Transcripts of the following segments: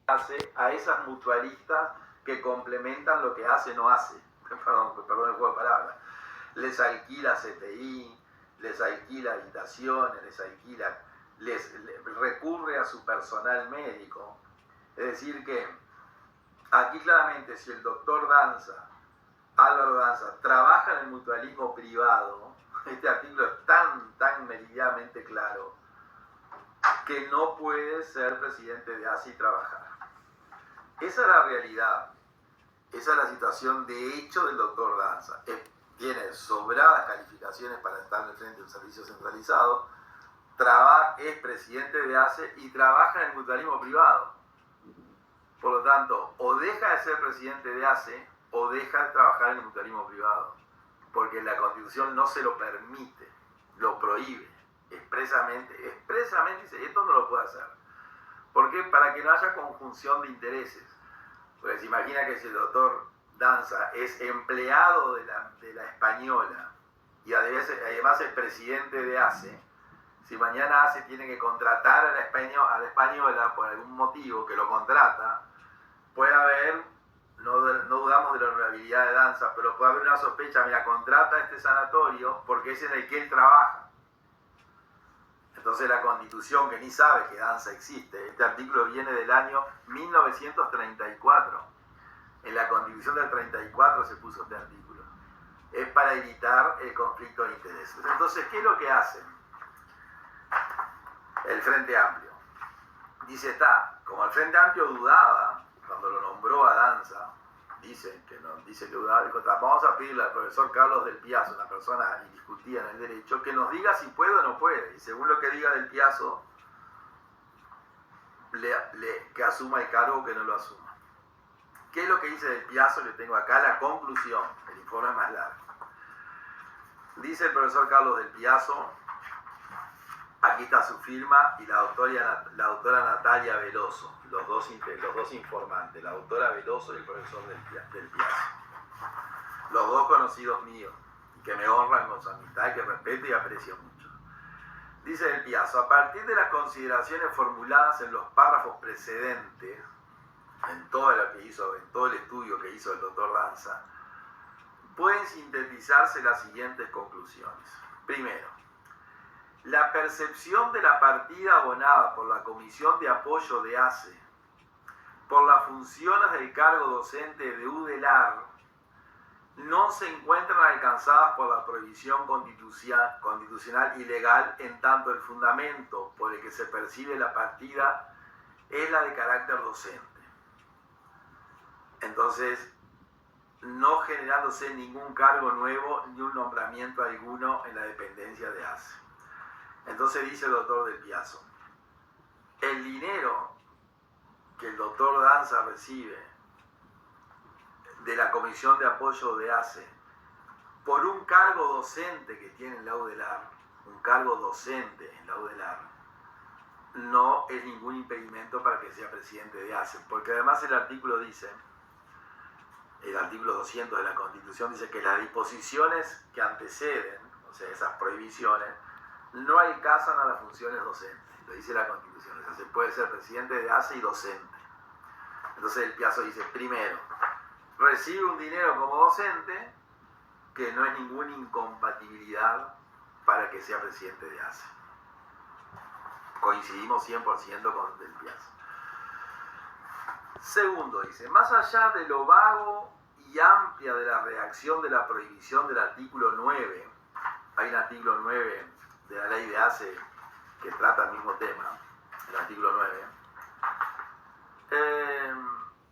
hace a esas mutualistas que complementan lo que hace no hace. Perdón el juego de palabras. Les alquila CTI, les alquila habitaciones, les recurre a su personal médico. Es decir que aquí claramente si el doctor Álvaro Danza, trabaja en el mutualismo privado, este artículo es tan meridianamente claro que no puede ser presidente de ACE y trabajar. Esa es la realidad, esa es la situación de hecho del doctor Danza. Tiene sobradas calificaciones para estar en el frente de un servicio centralizado, es presidente de ACE y trabaja en el mutualismo privado. Por lo tanto, o deja de ser presidente de ACE o deja de trabajar en el mutualismo privado, porque la Constitución no se lo permite, lo prohíbe, expresamente dice, esto no lo puede hacer. ¿Por qué? Para que no haya conjunción de intereses. Porque se imagina que si el doctor Danza es empleado de la española y además es presidente de ACE, si mañana ACE tiene que contratar a la española por algún motivo que lo contrata, puede haber, no dudamos de la honorabilidad de Danza, pero puede haber una sospecha, mira, contrata a este sanatorio porque es en el que él trabaja. Entonces la Constitución, que ni sabe que Danza existe, este artículo viene del año 1934, en la Constitución del 34 se puso este artículo, es para evitar el conflicto de intereses. Entonces, ¿qué es lo que hacen? El Frente Amplio. Dice, como el Frente Amplio dudaba, cuando lo nombró a Danza, dice que dudaba, dijo, vamos a pedirle al profesor Carlos del Piazzo, una persona indiscutida en el derecho, que nos diga si puede o no puede, y según lo que diga del Piazzo, que asuma el cargo o que no lo asuma. ¿Qué es lo que dice del Piazzo? Le tengo acá la conclusión, el informe es más largo. Dice el profesor Carlos del Piazzo, aquí está su firma y la doctora Natalia Veloso, los dos informantes, la doctora Veloso y el profesor del Piazzo. Los dos conocidos míos, que me honran con su amistad, que respeto y aprecio mucho. Dice del Piazzo, a partir de las consideraciones formuladas en los párrafos precedentes, en todo el estudio que hizo el doctor Danza, pueden sintetizarse las siguientes conclusiones. Primero, la percepción de la partida abonada por la Comisión de Apoyo de ACE por las funciones del cargo docente de UDELAR no se encuentran alcanzadas por la prohibición constitucional y legal, en tanto el fundamento por el que se percibe la partida es la de carácter docente. Entonces, no generándose ningún cargo nuevo ni un nombramiento alguno en la dependencia de ACE. Entonces dice el doctor del Piazzo, el dinero que el doctor Danza recibe de la Comisión de Apoyo de ACE por un cargo docente que tiene en la UDELAR, no es ningún impedimento para que sea presidente de ACE, porque además el artículo 200 de la Constitución dice que las disposiciones que anteceden, o sea, esas prohibiciones, no alcanzan a las funciones docentes, lo dice la Constitución, o sea, se puede ser presidente de ACE y docente. Entonces el Piazzo dice, primero, recibe un dinero como docente que no es ninguna incompatibilidad para que sea presidente de ACE. Coincidimos 100% con el Piazzo. Segundo, dice, más allá de lo vago y amplia de la redacción de la prohibición del artículo 9, hay un artículo 9 de la ley de ACE que trata el mismo tema, el artículo 9,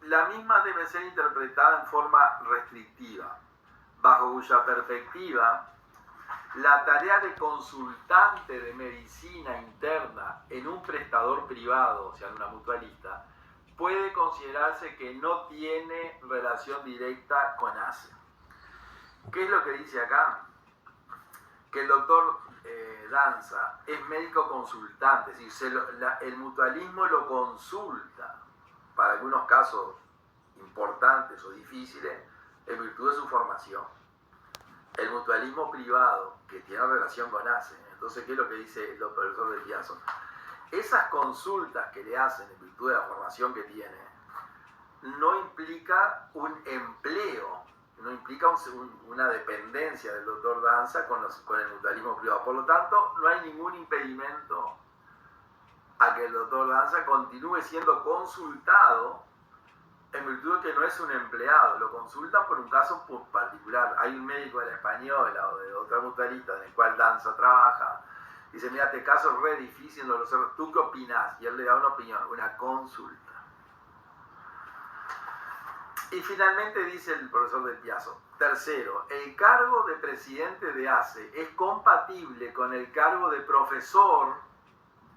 la misma debe ser interpretada en forma restrictiva, bajo cuya perspectiva la tarea de consultante de medicina interna en un prestador privado, o sea, en una mutualista, puede considerarse que no tiene relación directa con ACE. ¿Qué es lo que dice acá? Que el doctor Danza es médico consultante, es decir, el mutualismo lo consulta para algunos casos importantes o difíciles en virtud de su formación. El mutualismo privado, que tiene relación con ACE. Entonces, ¿qué es lo que dice el profesor del Piazzo? esas consultas que le hacen en virtud de la formación que tiene, no implica un empleo, no implica una dependencia del doctor Danza con el mutualismo privado. Por lo tanto, no hay ningún impedimento a que el doctor Danza continúe siendo consultado en virtud de que no es un empleado. Lo consultan por un caso particular. Hay un médico de la Española o de otra mutualista en el cual Danza trabaja. Dice, mira, este caso es re difícil, no lo sé, ¿tú qué opinás? Y él le da una opinión, una consulta. Y finalmente dice el profesor Del Piazzo, tercero, el cargo de presidente de ACE es compatible con el cargo de profesor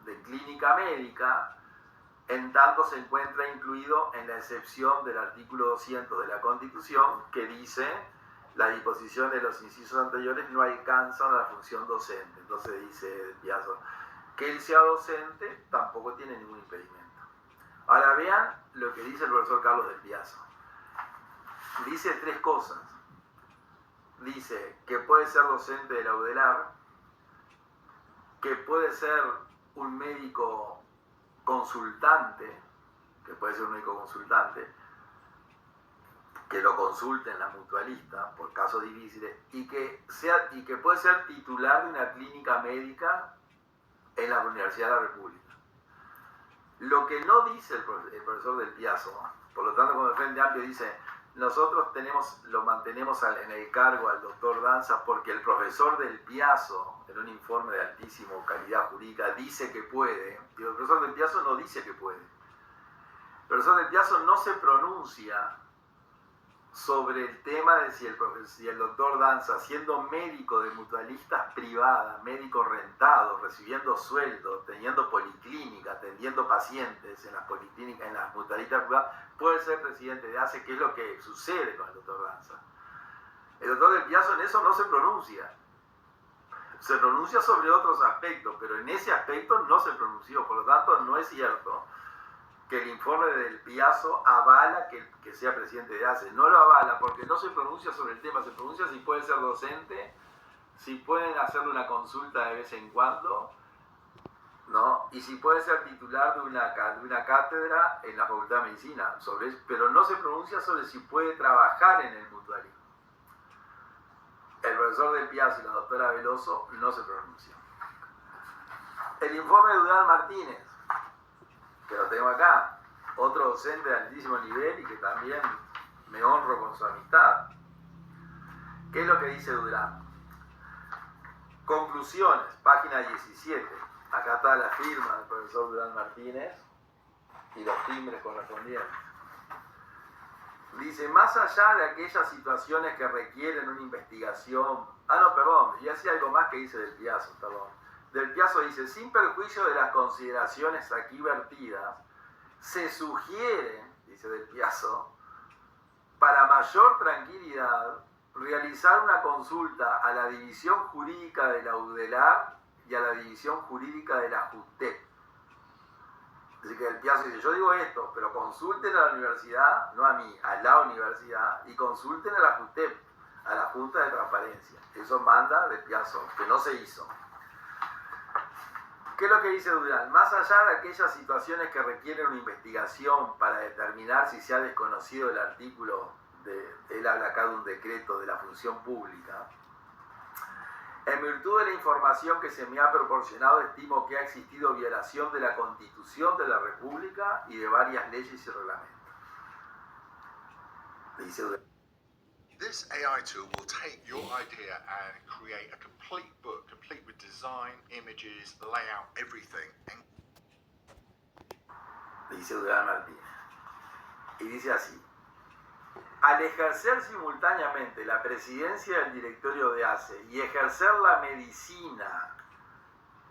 de clínica médica, en tanto se encuentra incluido en la excepción del artículo 200 de la Constitución, que dice, las disposiciones de los incisos anteriores no alcanzan a la función docente. Entonces dice Del Piazzo, que él sea docente tampoco tiene ningún impedimento. Ahora vean lo que dice el profesor Carlos Del Piazzo. Dice tres cosas. Dice que puede ser docente de la UDELAR, que puede ser un médico consultante, que lo consulte en la mutualista por casos difíciles, y que puede ser titular de una clínica médica en la Universidad de la República. Lo que no dice el profesor Del Piazzo, por lo tanto, cuando el Frente Amplio dice, nosotros lo mantenemos en el cargo al doctor Danza porque el profesor Del Piazzo, en un informe de altísima calidad jurídica, dice que puede. Y el profesor Del Piazzo no dice que puede. El profesor Del Piazzo no se pronuncia sobre el tema de si el doctor Danza, siendo médico de mutualistas privadas, médico rentado, recibiendo sueldo, teniendo policlínica, atendiendo pacientes en las policlínicas, en las mutualistas privadas, puede ser presidente de ACE, que es lo que sucede con el doctor Danza. El doctor Del Piazzo en eso no se pronuncia. Se pronuncia sobre otros aspectos, pero en ese aspecto no se pronunció. Por lo tanto, no es cierto que el informe de Del Piazzo avala que sea presidente de ACE. No lo avala porque no se pronuncia sobre el tema, se pronuncia si puede ser docente, si pueden hacerle una consulta de vez en cuando, ¿no? Y si puede ser titular de una cátedra en la Facultad de Medicina, pero no se pronuncia sobre si puede trabajar en el mutualismo. El profesor Del Piazzo y la doctora Veloso no se pronuncian. El informe de Durán Martínez, que lo tengo acá, otro docente de altísimo nivel y que también me honro con su amistad. ¿Qué es lo que dice Durán? Conclusiones, página 17. Acá está la firma del profesor Durán Martínez y los timbres correspondientes. Dice, más allá de aquellas situaciones que requieren una investigación... y así algo más que dice Del Piazzo, Del Piazzo dice, sin perjuicio de las consideraciones aquí vertidas, se sugiere, dice Del Piazzo, para mayor tranquilidad, realizar una consulta a la división jurídica de la UDELAR y a la división jurídica de la JUTEP. Así que Del Piazzo dice, yo digo esto, pero consulten a la universidad, no a mí, a la universidad, y consulten a la JUTEP, a la Junta de Transparencia. Eso manda Del Piazzo, que no se hizo. ¿Qué es lo que dice Durán? Más allá de aquellas situaciones que requieren una investigación para determinar si se ha desconocido el artículo, él habla acá de un decreto de la función pública, en virtud de la información que se me ha proporcionado, estimo que ha existido violación de la Constitución de la República y de varias leyes y reglamentos. Dice Durán. This AI tool will take your idea and create a complete book, complete with design, images, layout, everything. Dice Durán Martínez. Y dice así. Al ejercer simultáneamente la presidencia del directorio de ACE y ejercer la medicina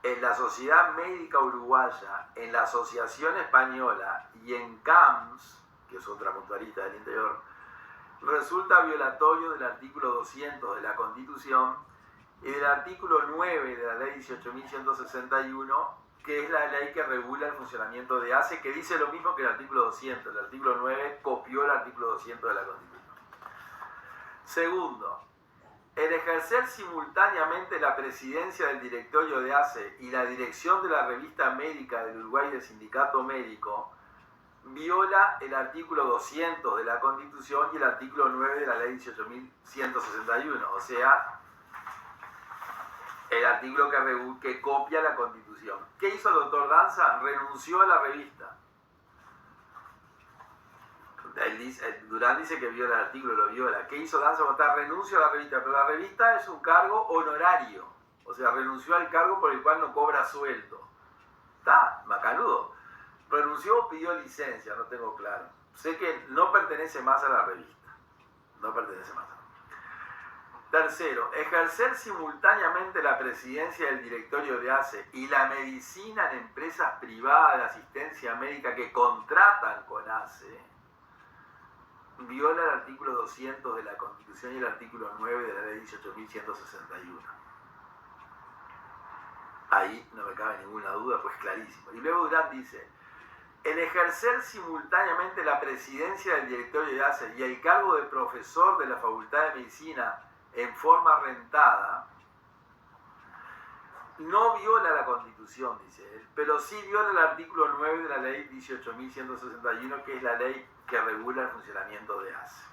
en la Sociedad Médica Uruguaya, en la Asociación Española y en CAMS, que es otra mutualista del interior, resulta violatorio del artículo 200 de la Constitución y del artículo 9 de la ley 18.161, que es la ley que regula el funcionamiento de ACE, que dice lo mismo que el artículo 200. El artículo 9 copió el artículo 200 de la Constitución. Segundo, el ejercer simultáneamente la presidencia del directorio de ACE y la dirección de la revista médica del Uruguay del Sindicato Médico viola el artículo 200 de la Constitución y el artículo 9 de la Ley 18.161, o sea, el artículo que copia la Constitución. ¿Qué hizo el doctor Danza? Renunció a la revista. Durán dice que viola el artículo, lo viola. ¿Qué hizo Danza? Renunció a la revista, pero la revista es un cargo honorario, o sea, renunció al cargo por el cual no cobra sueldo. Está, macanudo. Renunció o pidió licencia, no tengo claro. Sé que no pertenece más a la revista. No pertenece más a la revista. Tercero, ejercer simultáneamente la presidencia del directorio de ACE y la medicina en empresas privadas de asistencia médica que contratan con ACE viola el artículo 200 de la Constitución y el artículo 9 de la Ley 18.161. Ahí no me cabe ninguna duda, pues clarísimo. Y luego Durán dice: el ejercer simultáneamente la presidencia del directorio de ACE y el cargo de profesor de la Facultad de Medicina en forma rentada no viola la Constitución, dice él, pero sí viola el artículo 9 de la Ley 18.161, que es la ley que regula el funcionamiento de ACE.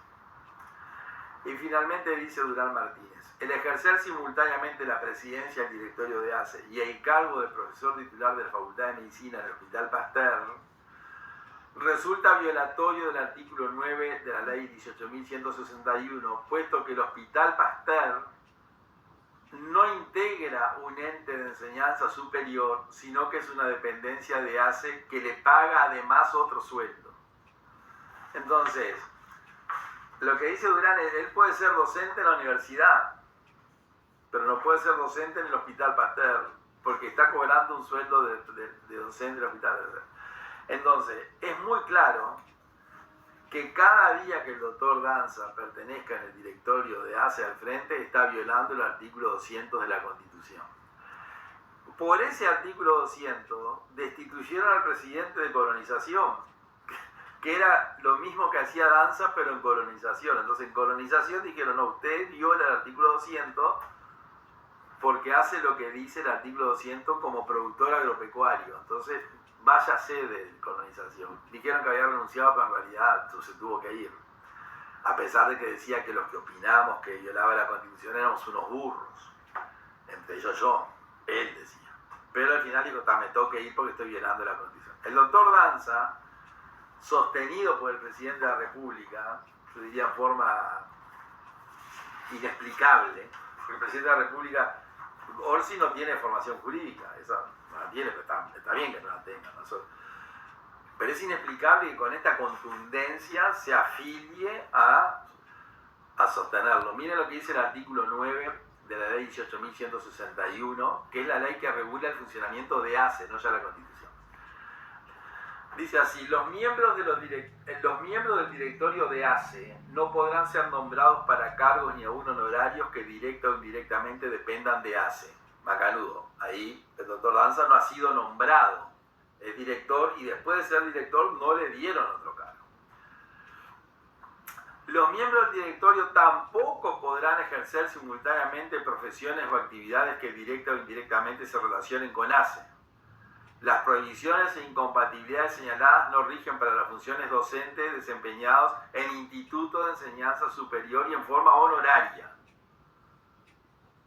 Y finalmente dice Durán Martínez: el ejercer simultáneamente la presidencia del directorio de ACE y el cargo de profesor titular de la Facultad de Medicina en el Hospital Pasteur resulta violatorio del artículo 9 de la Ley 18.161, puesto que el Hospital Pasteur no integra un ente de enseñanza superior, sino que es una dependencia de ACE que le paga además otro sueldo. Entonces, lo que dice Durán es: él puede ser docente en la universidad, pero no puede ser docente en el Hospital Pasteur, porque está cobrando un sueldo de docente del Hospital Pasteur. Entonces, es muy claro que cada día que el doctor Danza pertenezca en el directorio de ACE al frente, está violando el artículo 200 de la Constitución. Por ese artículo 200 destituyeron al presidente de colonización, que era lo mismo que hacía Danza, pero en colonización. Entonces, en colonización dijeron: no, usted viola el artículo 200 porque hace lo que dice el artículo 200 como productor agropecuario. Entonces, váyase de colonización. Dijeron que había renunciado, pero en realidad se tuvo que ir. A pesar de que decía que los que opinábamos que violaba la Constitución éramos unos burros. Entre ellos yo, él decía. Pero al final dijo: me tengo que ir porque estoy violando la Constitución. El doctor Danza, sostenido por el presidente de la República, yo diría en forma inexplicable, porque el presidente de la República, Orsi no tiene formación jurídica, esa no la tiene, pero está bien que no la tenga, ¿no? Pero es inexplicable que con esta contundencia se afilie a sostenerlo. Miren lo que dice el artículo 9 de la Ley 18.161, que es la ley que regula el funcionamiento de ACE, no ya la Constitución. Dice así: los miembros del directorio de ACE no podrán ser nombrados para cargos ni aún honorarios que directa o indirectamente dependan de ACE. Macanudo. Ahí el doctor Danza no ha sido nombrado. Es director y después de ser director no le dieron otro cargo. Los miembros del directorio tampoco podrán ejercer simultáneamente profesiones o actividades que directa o indirectamente se relacionen con ACE. Las prohibiciones e incompatibilidades señaladas no rigen para las funciones docentes desempeñados en institutos de enseñanza superior y en forma honoraria.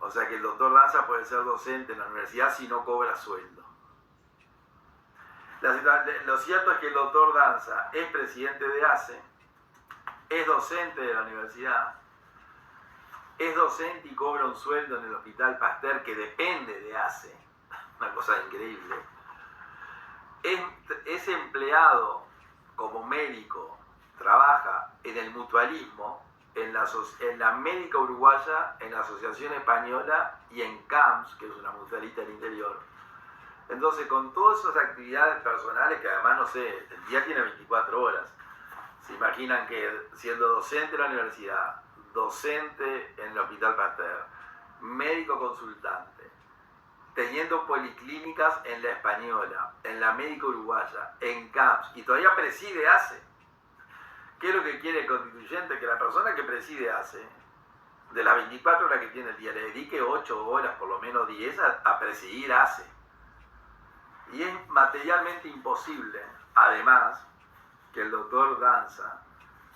O sea que el doctor Danza puede ser docente en la universidad si no cobra sueldo. Lo cierto es que el doctor Danza es presidente de ACE, es docente de la universidad, es docente y cobra un sueldo en el Hospital Pasteur que depende de ACE, una cosa increíble. Es empleado como médico, trabaja en el mutualismo, en la médica uruguaya, en la Asociación Española y en CAMS, que es una mutualista del interior. Entonces, con todas esas actividades personales, que además, no sé, el día tiene 24 horas, se imaginan que siendo docente en la universidad, docente en el Hospital Pasteur, médico consultante, teniendo policlínicas en la Española, en la médica uruguaya, en CAMS, y todavía preside ACE. ¿Qué es lo que quiere el constituyente? Que la persona que preside ACE de las 24 horas que tiene el día, le dedique 8 horas, por lo menos 10, a presidir ACE. Y es materialmente imposible, además, que el doctor Danza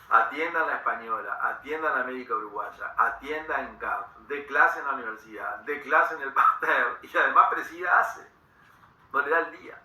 atienda en la española, atienda en la médica uruguaya, atienda en CAF, dé clase en la universidad, dé clase en el Pasteur y además presida ACE. No le da el día.